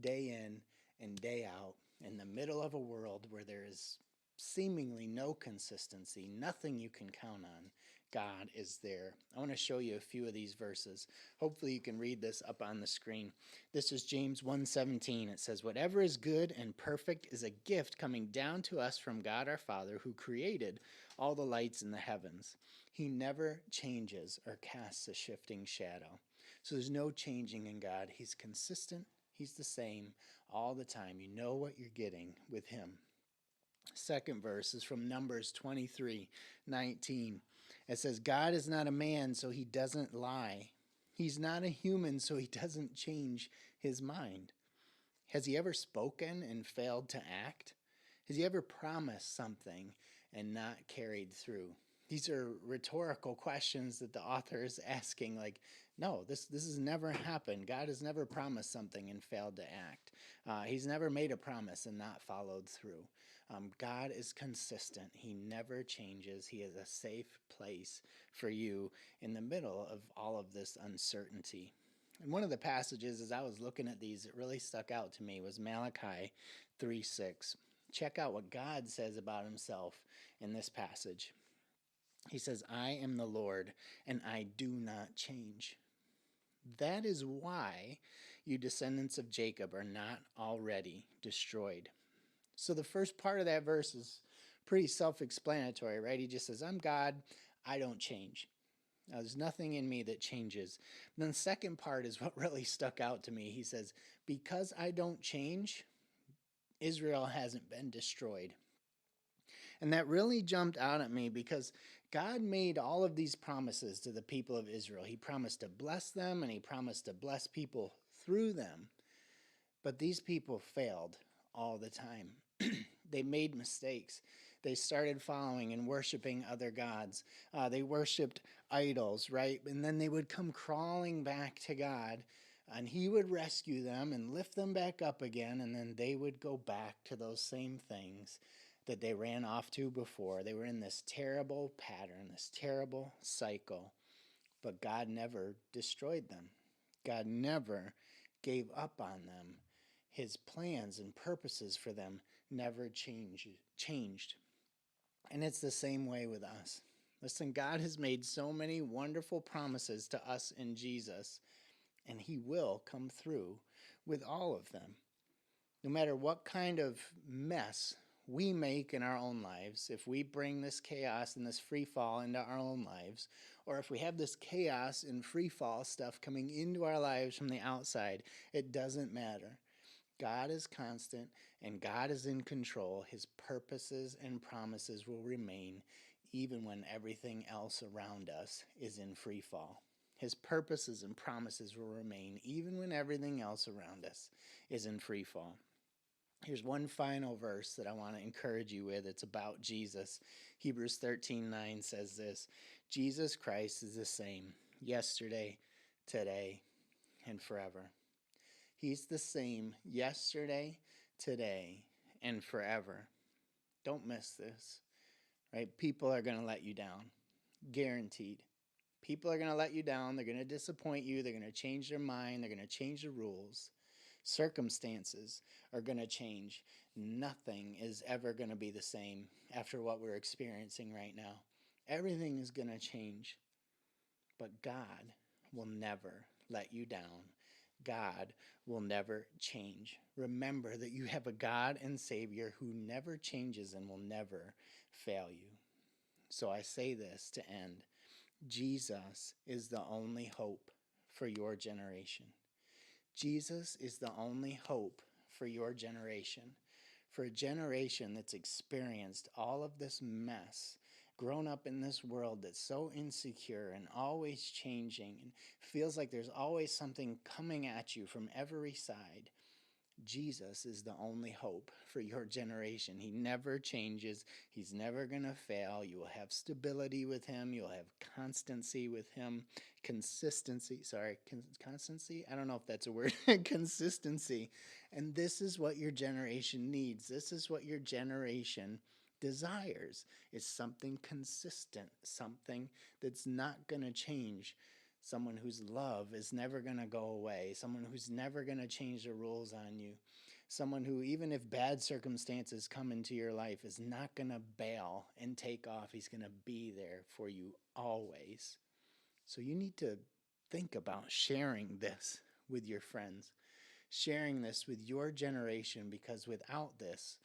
day in and day out in the middle of a world where there is seemingly no consistency, nothing you can count on. God is there. I want to show you a few of these verses. Hopefully you can read this up on the screen. This is James 1:17. It says, "Whatever is good and perfect is a gift coming down to us from God our Father, who created all the lights in the heavens. He never changes or casts a shifting shadow." So there's no changing in God. He's consistent. He's the same all the time. You know what you're getting with him. Second verse is from Numbers 23:19. It says, "God is not a man, so he doesn't lie. He's not a human, so he doesn't change his mind. Has he ever spoken and failed to act? Has he ever promised something and not carried through?" These are rhetorical questions that the author is asking, like, no, this has never happened. God has never promised something and failed to act. He's never made a promise and not followed through. God is consistent. He never changes. He is a safe place for you in the middle of all of this uncertainty. And one of the passages, as I was looking at these, that really stuck out to me was Malachi 3:6. Check out what God says about himself in this passage. He says, "I am the Lord, and I do not change. That is why you descendants of Jacob are not already destroyed." So the first part of that verse is pretty self-explanatory, right? He just says, "I'm God, I don't change. Now, there's nothing in me that changes." And then the second part is what really stuck out to me. He says, "Because I don't change, Israel hasn't been destroyed." And that really jumped out at me because God made all of these promises to the people of Israel. He promised to bless them and he promised to bless people through them. But these people failed all the time. They made mistakes. They started following and worshiping other gods. They worshiped idols, right? And then they would come crawling back to God, and he would rescue them and lift them back up again, and then they would go back to those same things that they ran off to before. They were in this terrible pattern, this terrible cycle, but God never destroyed them. God never gave up on them. His plans and purposes for them never changed. And it's the same way with us. Listen, God has made so many wonderful promises to us in Jesus, and he will come through with all of them. No matter what kind of mess we make in our own lives, if we bring this chaos and this free fall into our own lives, or if we have this chaos and free fall stuff coming into our lives from the outside, it doesn't matter. God is constant and God is in control. His purposes and promises will remain even when everything else around us is in free fall. His purposes and promises will remain even when everything else around us is in free fall. Here's one final verse that I want to encourage you with. It's about Jesus. Hebrews 13:9 says this: "Jesus Christ is the same yesterday, today, and forever." He's the same yesterday, today, and forever. Don't miss this, right? People are going to let you down, guaranteed. People are going to let you down. They're going to disappoint you. They're going to change their mind. They're going to change the rules. Circumstances are going to change. Nothing is ever going to be the same after what we're experiencing right now. Everything is going to change. But God will never let you down. God will never change. Remember that you have a God and Savior who never changes and will never fail you. So I say this to end. Jesus is the only hope for your generation. Jesus is the only hope for your generation. For a generation that's experienced all of this mess, grown up in this world that's so insecure and always changing and feels like there's always something coming at you from every side. Jesus is the only hope for your generation. He never changes. He's never going to fail. You will have stability with him. You'll have constancy with him. Consistency. Constancy? I don't know if that's a word. Consistency. And this is what your generation needs. This is what your generation desires. Is something consistent, something that's not going to change. Someone whose love is never going to go away, someone who's never going to change the rules on you, someone who, even if bad circumstances come into your life, is not going to bail and take off. He's going to be there for you always. So you need to think about sharing this with your friends, sharing this with your generation, because without this,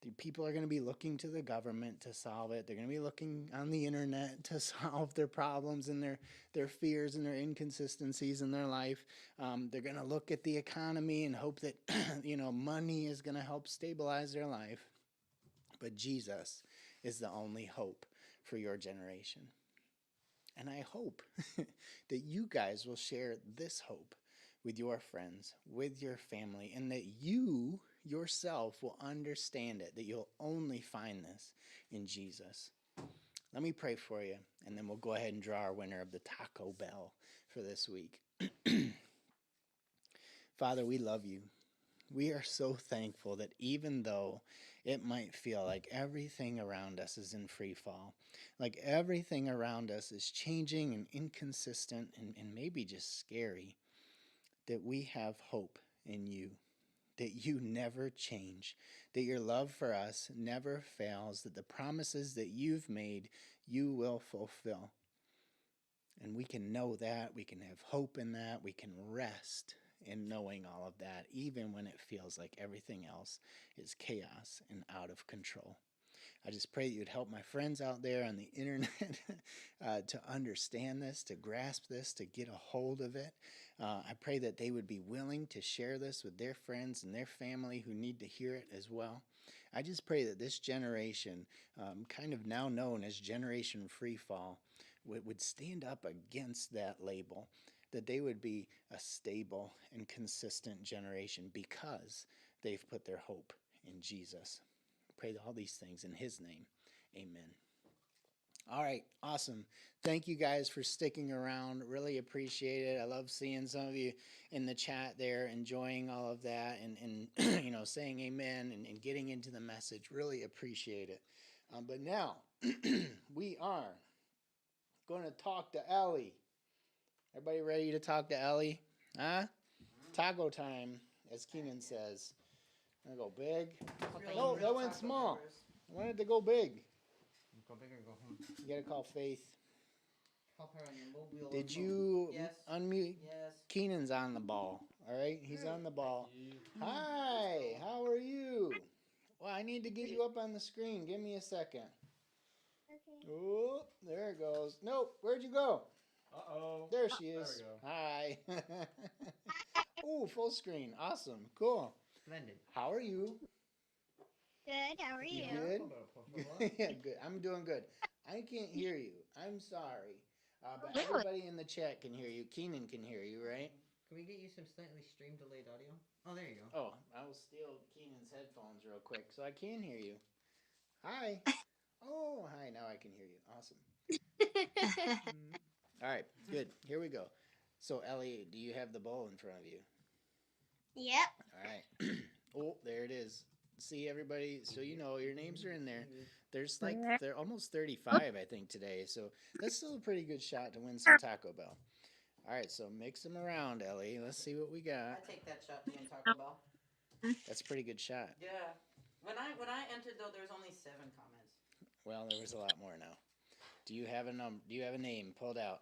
the people are going to be looking to the government to solve it. They're going to be looking on the internet to solve their problems and their fears and their inconsistencies in their life. They're going to look at the economy and hope that money is going to help stabilize their life. But Jesus is the only hope for your generation. And I hope that you guys will share this hope with your friends, with your family, and that you yourself will understand it, that you'll only find this in Jesus. Let me pray for you, and then we'll go ahead and draw our winner of the Taco Bell for this week. Father, we love you. We are so thankful that even though it might feel like everything around us is in free fall, like everything around us is changing and inconsistent and maybe just scary, that we have hope in you, that you never change, that your love for us never fails, that the promises that you've made, you will fulfill. And we can know that, we can have hope in that, we can rest in knowing all of that, even when it feels like everything else is chaos and out of control. I just pray that you'd help my friends out there on the internet to understand this, to grasp this, to get a hold of it. I pray that they would be willing to share this with their friends and their family who need to hear it as well. I just pray that this generation, kind of now known as Generation Free Fall, would stand up against that label, that they would be a stable and consistent generation because they've put their hope in Jesus. Pray all these things in his name. Amen. All right, awesome. Thank you guys for sticking around. Really appreciate it. I love seeing some of you in the chat there, enjoying all of that and saying amen and getting into the message. Really appreciate it. But now we are going to talk to Ellie. Everybody ready to talk to Ellie? Huh? Taco time, as Keenan says. I'm going to go big. No, that went small. I wanted to go big. Go big or go home. You got to call Faith. Help her on your mobile. Did you Yes. unmute? Yes. Keenan's on the ball. All right? He's on the ball. Hi, how are you? Well, I need to get you up on the screen. Give me a second. Okay. Oh, there it goes. Nope, where'd you go? Uh-oh. There she is. There we go. Hi. Oh, full screen. Awesome. Cool. Splendid. How are you? Good. How are You you? good? Yeah, good. I'm doing good. I can't hear you. I'm sorry. But Really? everybody in the chat can hear you. Keenan can hear you, right? Can we get you some slightly stream delayed audio? Oh, there you go. Oh, I will steal Keenan's headphones real quick so I can hear you. Hi. Oh, hi. Now I can hear you. Awesome. All right, good. Here we go. So, Ellie, do you have the bowl in front of you? Yep. All right. Oh, there it is. See, everybody, so you know your names are in there. There's they're almost 35, I think, today. So that's still a pretty good shot to win some Taco Bell. All right, so mix them around, Ellie. Let's see what we got. I take that shot to win Taco Bell. That's a pretty good shot. Yeah. When I entered though, there was only 7 comments. Well, there was a lot more now. Do you have a name pulled out?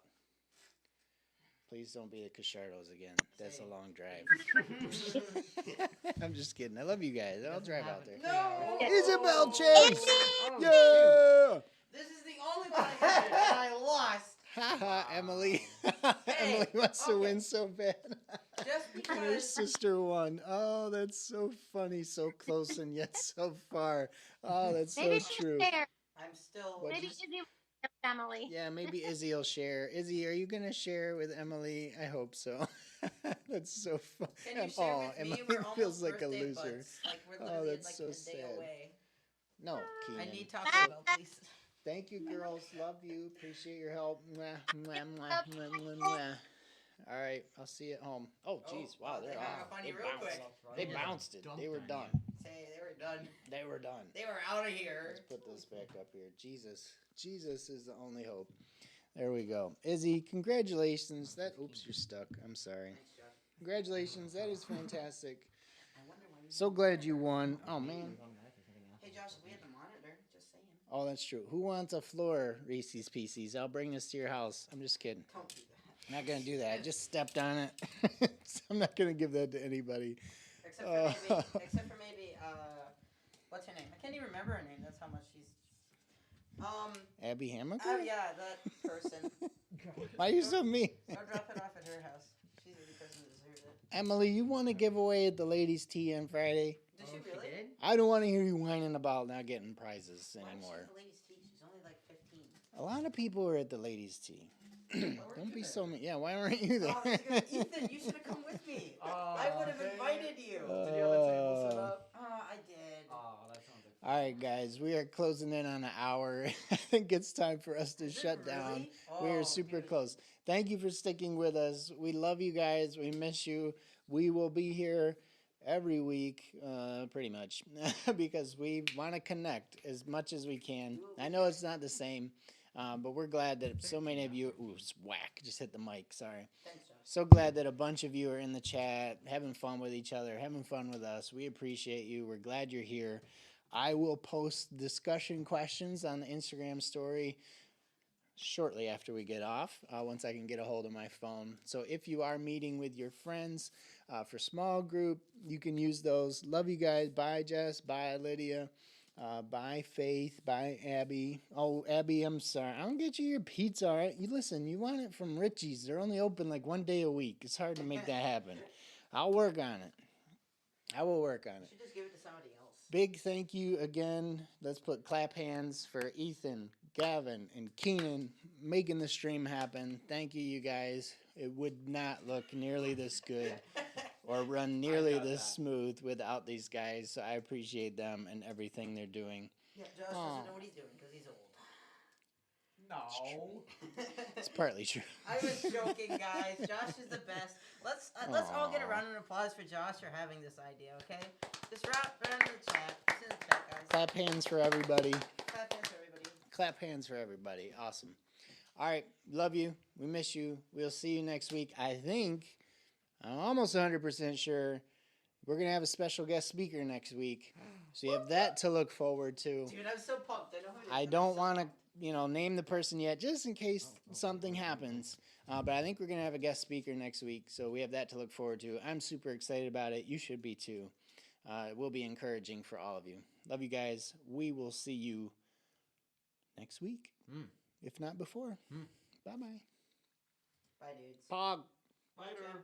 Please don't be the Cachardos again. That's a Same. long drive. I'm just kidding. I love you guys. I'll drive out there. No! Isabel Chase! Oh, Yeah! This is the only one I had, and I lost. Haha, Emily. Hey, Emily wants to okay. win so bad. Just And her because. sister won. Oh, that's so funny. So close and yet so far. Oh, that's so Maybe true. she'll share. I'm still. What? Maybe Just- Izzy will share with Emily. Yeah, maybe Izzy will share. Izzy, are you going to share with Emily? I hope so. That's so fun. Can you share with me? Emily We're almost feels like a birthday loser. buds. Like we're Oh, literally that's like so a day sad. away. No, I Keenan. need Taco Bell, please. Thank you, girls. Love you. Appreciate your help. Mwah, mwah, mwah, mwah, mwah, mwah. All right, I'll see you at home. Oh, jeez, wow, They they're hung off. up on They you real bounced. quick. They bounced it. They were done. Say they were done. They were done. They were out of here. Let's put this back up here. Jesus is the only hope. There we go. Izzy, congratulations. Oops, you're stuck. I'm sorry. Thanks, Josh. Congratulations. That is fantastic. I wonder why we. So glad you won. Oh man. Hey Josh, we had the monitor. Just saying. Oh, that's true. Who wants a floor, Reese's Pieces? I'll bring this to your house. I'm just kidding. Don't do that. I'm not gonna do that. I just stepped on it. I'm not gonna give that to anybody. Except for maybe, what's her name? I can't even remember her name. That's how much she's. Abby Hamilton? Oh yeah, that person. Why are you so mean? I'll drop it off at her house. She's the only person that deserves it. Emily, you want to give away at the ladies' tea on Friday? Did she really? I don't want to hear you whining about not getting prizes Why is she anymore. at the ladies' tea? She's only like 15. A lot of people are at the ladies' tea. weren't Don't you be there? so mean. Yeah, why weren't you there? Oh, that's good. Ethan, you should have come with me. I would have dang it. invited you. Did you have a table set up? I did. Oh, that sounds like. All right, guys, we are closing in on an hour. I think it's time for us to Is it shut down. really? We are Oh, super dude. close. Thank you for sticking with us. We love you guys. We miss you. We will be here every week, pretty much, because we want to connect as much as we can. I know it's not the same, but we're glad that so many of you. Ooh, whack! Just hit the mic. Sorry. Thanks, Josh. So glad that a bunch of you are in the chat, having fun with each other, having fun with us. We appreciate you. We're glad you're here. I will post discussion questions on the Instagram story shortly after we get off, once I can get a hold of my phone. So if you are meeting with your friends for small group, you can use those. Love you guys. Bye, Jess. Bye, Lydia. Bye, Faith. Bye, Abby. Oh, Abby, I'm sorry. I don't get you your pizza, all right? You listen, you want it from Richie's. They're only open like one day a week. It's hard to make that happen. I'll work on it. I will work on You it. should just give it to somebody else. Big thank you again. Let's put clap hands for Ethan, Gavin, and Keenan making the stream happen. Thank you, you guys. It would not look nearly this good or run nearly got this that. smooth without these guys. So I appreciate them and everything they're doing. Yeah, Josh Aw. doesn't know what he's doing because he's old. No. It's partly true. I was joking, guys. Josh is the best. Let's all get a round of applause for Josh for having this idea, okay? Just round in the chat. It's in the chat, guys. Clap hands for everybody. Clap hands for everybody. Clap hands for everybody. Awesome. All right. Love you. We miss you. We'll see you next week. I'm almost 100% sure we're going to have a special guest speaker next week. So you have that to look forward to. Dude, I'm so pumped. I know who it is. I I'm don't so want to, pumped. name the person yet, just in case something happens. But I think we're going to have a guest speaker next week. So we have that to look forward to. I'm super excited about it. You should be too. It will be encouraging for all of you. Love you guys. We will see you next week, if not before. Bye-bye. Bye, dudes. Pog. Later.